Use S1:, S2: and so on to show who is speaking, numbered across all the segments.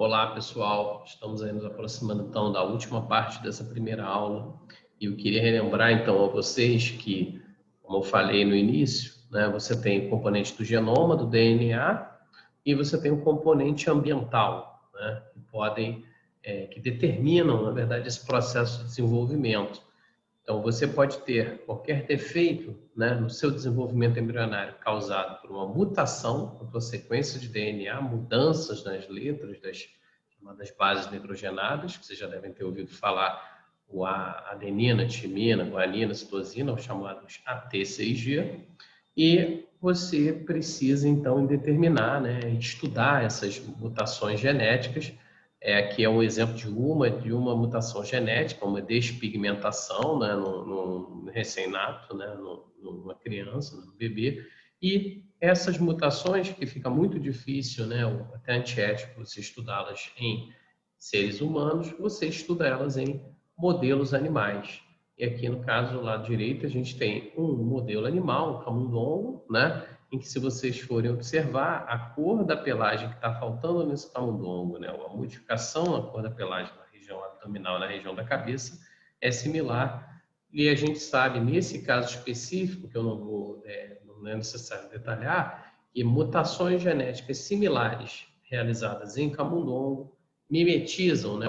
S1: Olá, pessoal. Estamos aí nos aproximando, então, da última parte dessa primeira aula. E eu queria relembrar, então, a vocês que, como eu falei no início, né, você tem o componente do genoma, do DNA, e você tem o componente ambiental, né, que determinam, na verdade, esse processo de desenvolvimento. Então, você pode ter qualquer defeito, né, no seu desenvolvimento embrionário causado por uma mutação, por uma sequência de DNA, mudanças nas letras das chamadas bases nitrogenadas, que vocês já devem ter ouvido falar, o adenina, timina, guanina, citosina, os chamados AT6G, e você precisa, então, determinar, né, estudar essas mutações genéticas. Aqui é um exemplo de uma mutação genética, uma despigmentação, né, no recém-nato, né, numa criança, no bebê. E essas mutações, que fica muito difícil, né, até antiético você estudá-las em seres humanos, você estuda elas em modelos animais. E aqui no caso, do lado direito, a gente tem um modelo animal, um camundongo, né, em que, se vocês forem observar, a cor da pelagem que está faltando nesse camundongo, né, a modificação na cor da pelagem na região abdominal, na região da cabeça, é similar. E a gente sabe, nesse caso específico, que eu não é necessário detalhar, que mutações genéticas similares realizadas em camundongo mimetizam, né,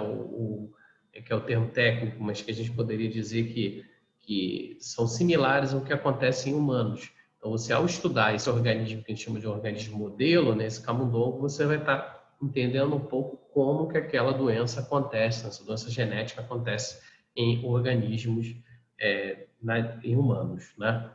S1: que é o termo técnico, mas que a gente poderia dizer que são similares ao que acontece em humanos. Então, você, ao estudar esse organismo que a gente chama de organismo modelo, né, esse camundongo, você vai estar entendendo um pouco como que aquela doença acontece, essa doença genética acontece em organismos, em humanos, né?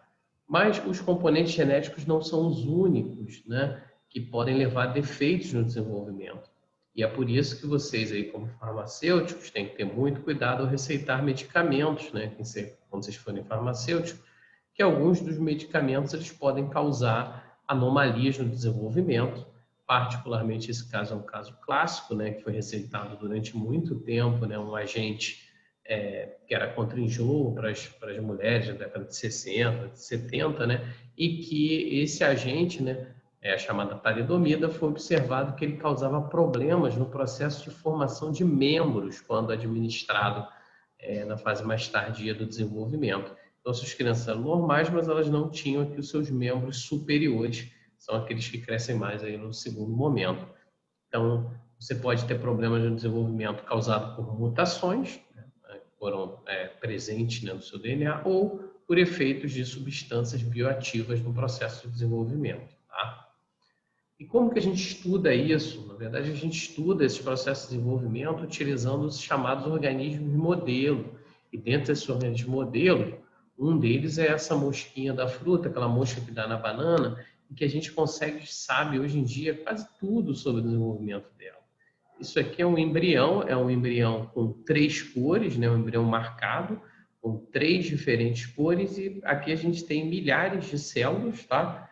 S1: Mas os componentes genéticos não são os únicos, né, que podem levar a defeitos no desenvolvimento. E é por isso que vocês aí, como farmacêuticos, têm que ter muito cuidado ao receitar medicamentos, né, quando vocês forem farmacêuticos, que alguns dos medicamentos eles podem causar anomalias no desenvolvimento. Particularmente, esse caso é um caso clássico, né, que foi receitado durante muito tempo, né, um agente que era contra enjoo para as mulheres na década de 60, de 70, né, e que esse agente, né, a chamada talidomida, foi observado que ele causava problemas no processo de formação de membros quando administrado na fase mais tardia do desenvolvimento. Então, essas crianças eram normais, mas elas não tinham aqui os seus membros superiores, são aqueles que crescem mais aí no segundo momento. Então, você pode ter problemas no desenvolvimento causado por mutações, né, que foram presentes, né, no seu DNA, ou por efeitos de substâncias bioativas no processo de desenvolvimento. Tá? E como que a gente estuda isso? Na verdade, a gente estuda esse processo de desenvolvimento utilizando os chamados organismos modelo. E dentro desse organismo modelo, um deles é essa mosquinha da fruta, aquela mosca que dá na banana, e que a gente sabe hoje em dia quase tudo sobre o desenvolvimento dela. Isso aqui é um embrião com 3 cores, né? Um embrião marcado, com 3 diferentes cores, e aqui a gente tem milhares de células, tá?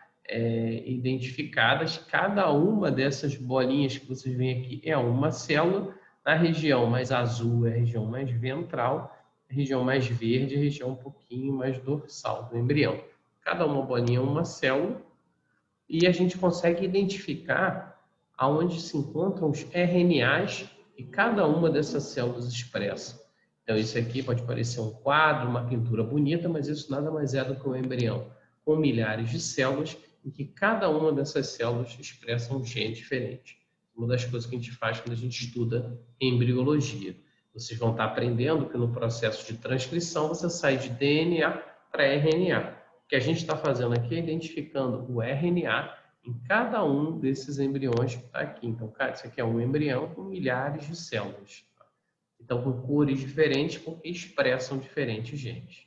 S1: Identificadas. Cada uma dessas bolinhas que vocês veem aqui é uma célula. Na região mais azul é a região mais ventral, a região mais verde é a região um pouquinho mais dorsal do embrião. Cada uma bolinha é uma célula, e a gente consegue identificar aonde se encontram os RNAs que cada uma dessas células expressa. Então, isso aqui pode parecer um quadro, uma pintura bonita, mas isso nada mais é do que um embrião com milhares de células, em que cada uma dessas células expressa um gene diferente. Uma das coisas que a gente faz quando a gente estuda embriologia. Vocês vão estar aprendendo que no processo de transcrição você sai de DNA para RNA. O que a gente está fazendo aqui é identificando o RNA em cada um desses embriões que está aqui. Então, isso aqui é um embrião com milhares de células. Então, com cores diferentes, porque expressam diferentes genes.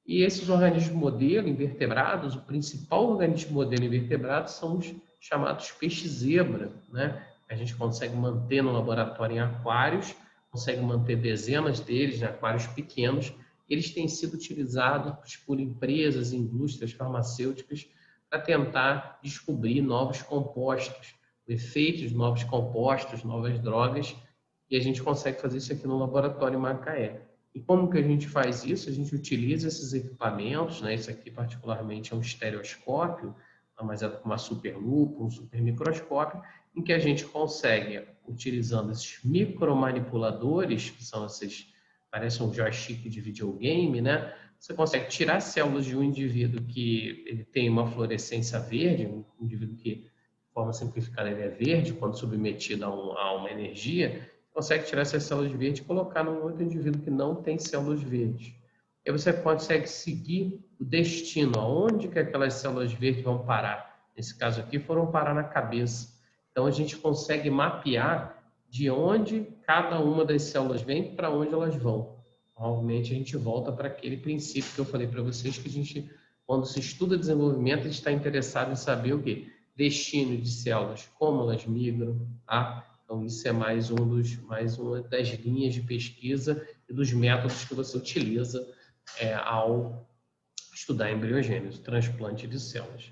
S1: E esses organismos modelo invertebrados, o principal organismo modelo invertebrado são os chamados peixes-zebra, né? A gente consegue manter no laboratório em aquários, consegue manter dezenas deles em aquários pequenos. Eles têm sido utilizados por empresas, indústrias farmacêuticas para tentar descobrir novos compostos, o efeito de novos compostos, novas drogas, e a gente consegue fazer isso aqui no laboratório em Macaé. E como que a gente faz isso? A gente utiliza esses equipamentos, né? Esse aqui particularmente é um estereoscópio, mas é uma superlupa, um supermicroscópio, em que a gente consegue, utilizando esses micromanipuladores, que são esses, parece um joystick de videogame, né? Você consegue tirar células de um indivíduo que ele tem uma fluorescência verde, um indivíduo que, de forma simplificada, ele é verde quando submetido a uma energia, consegue tirar essas células verdes e colocar num outro indivíduo que não tem células verdes. E você consegue seguir o destino, aonde que aquelas células verdes vão parar. Nesse caso aqui, foram parar na cabeça. Então, a gente consegue mapear de onde cada uma das células vem para onde elas vão. Normalmente, a gente volta para aquele princípio que eu falei para vocês, que a gente, quando se estuda desenvolvimento, a gente está interessado em saber o quê? Destino de células, como elas migram, tá? Então, isso é mais uma das linhas de pesquisa e dos métodos que você utiliza ao estudar embriogênese, transplante de células.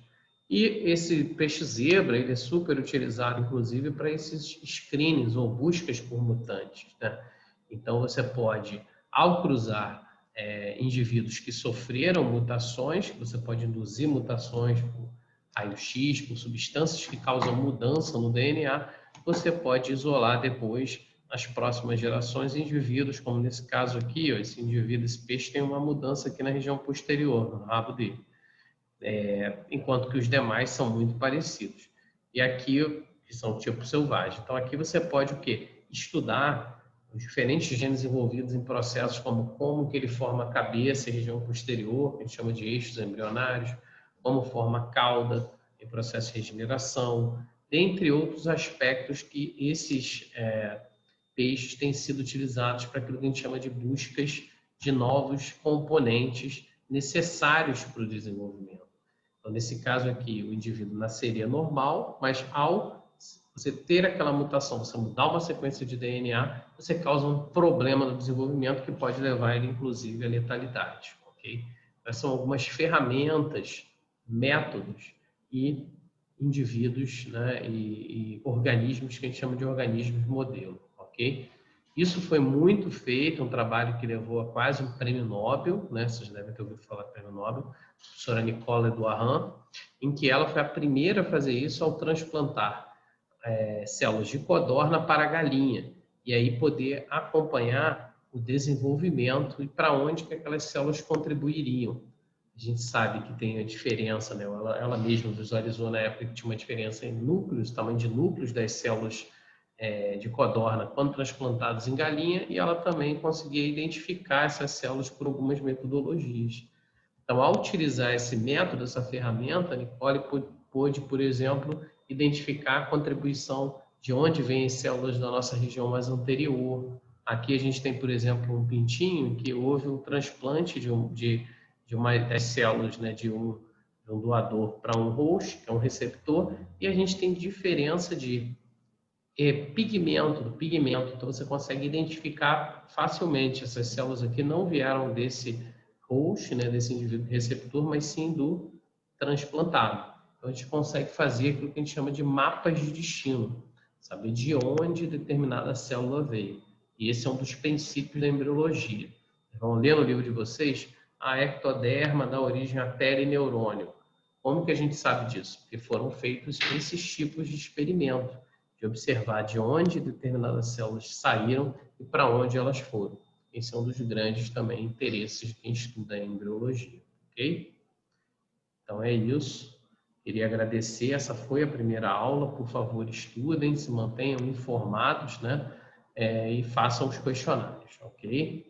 S1: E esse peixe-zebra, ele é super utilizado, inclusive, para esses screenings ou buscas por mutantes, né? Então, você pode, ao cruzar indivíduos que sofreram mutações, você pode induzir mutações por raio-x, por substâncias que causam mudança no DNA, você pode isolar depois, nas próximas gerações, indivíduos, como nesse caso aqui, ó, esse indivíduo, esse peixe tem uma mudança aqui na região posterior, no rabo dele. Enquanto que os demais são muito parecidos. E aqui, que são tipo selvagem. Então, aqui você pode o quê? Estudar os diferentes genes envolvidos em processos como que ele forma a cabeça e região posterior, que a gente chama de eixos embrionários, como forma a cauda em processo de regeneração, dentre outros aspectos que esses peixes têm sido utilizados para aquilo que a gente chama de buscas de novos componentes necessários para o desenvolvimento. Então, nesse caso aqui, o indivíduo nasceria normal, mas ao você ter aquela mutação, você mudar uma sequência de DNA, você causa um problema no desenvolvimento que pode levar ele, inclusive, à letalidade. Okay? Essas são algumas ferramentas, métodos e indivíduos, né, e organismos que a gente chama de organismos modelo. Okay? Isso foi muito feito, um trabalho que levou a quase um prêmio Nobel, né? Vocês devem ter ouvido falar do prêmio Nobel, a professora Nicole Duharan, em que ela foi a primeira a fazer isso ao transplantar células de codorna para galinha, e aí poder acompanhar o desenvolvimento e para onde que aquelas células contribuiriam. A gente sabe que tem a diferença, né? Ela mesma visualizou na época que tinha uma diferença em núcleos, tamanho de núcleos das células de codorna quando transplantados em galinha, e ela também conseguia identificar essas células por algumas metodologias. Então, ao utilizar esse método, essa ferramenta, a Nicole pôde, por exemplo, identificar a contribuição de onde vêm as células da nossa região mais anterior. Aqui a gente tem, por exemplo, um pintinho em que houve um transplante de uma das células, né, de um doador para um host, que é um receptor, e a gente tem diferença de do pigmento, então você consegue identificar facilmente. Essas células aqui não vieram desse host, né, desse indivíduo receptor, mas sim do transplantado. Então a gente consegue fazer aquilo que a gente chama de mapas de destino, saber de onde determinada célula veio. E esse é um dos princípios da embriologia. Vão ler no livro de vocês, a ectoderma dá origem à perineurônio. Como que a gente sabe disso? Porque foram feitos esses tipos de experimento, de observar de onde determinadas células saíram e para onde elas foram. Esse é um dos grandes também interesses de quem estuda a embriologia, ok? Então é isso. Queria agradecer, essa foi a primeira aula. Por favor, estudem, se mantenham informados, né? E façam os questionários, ok?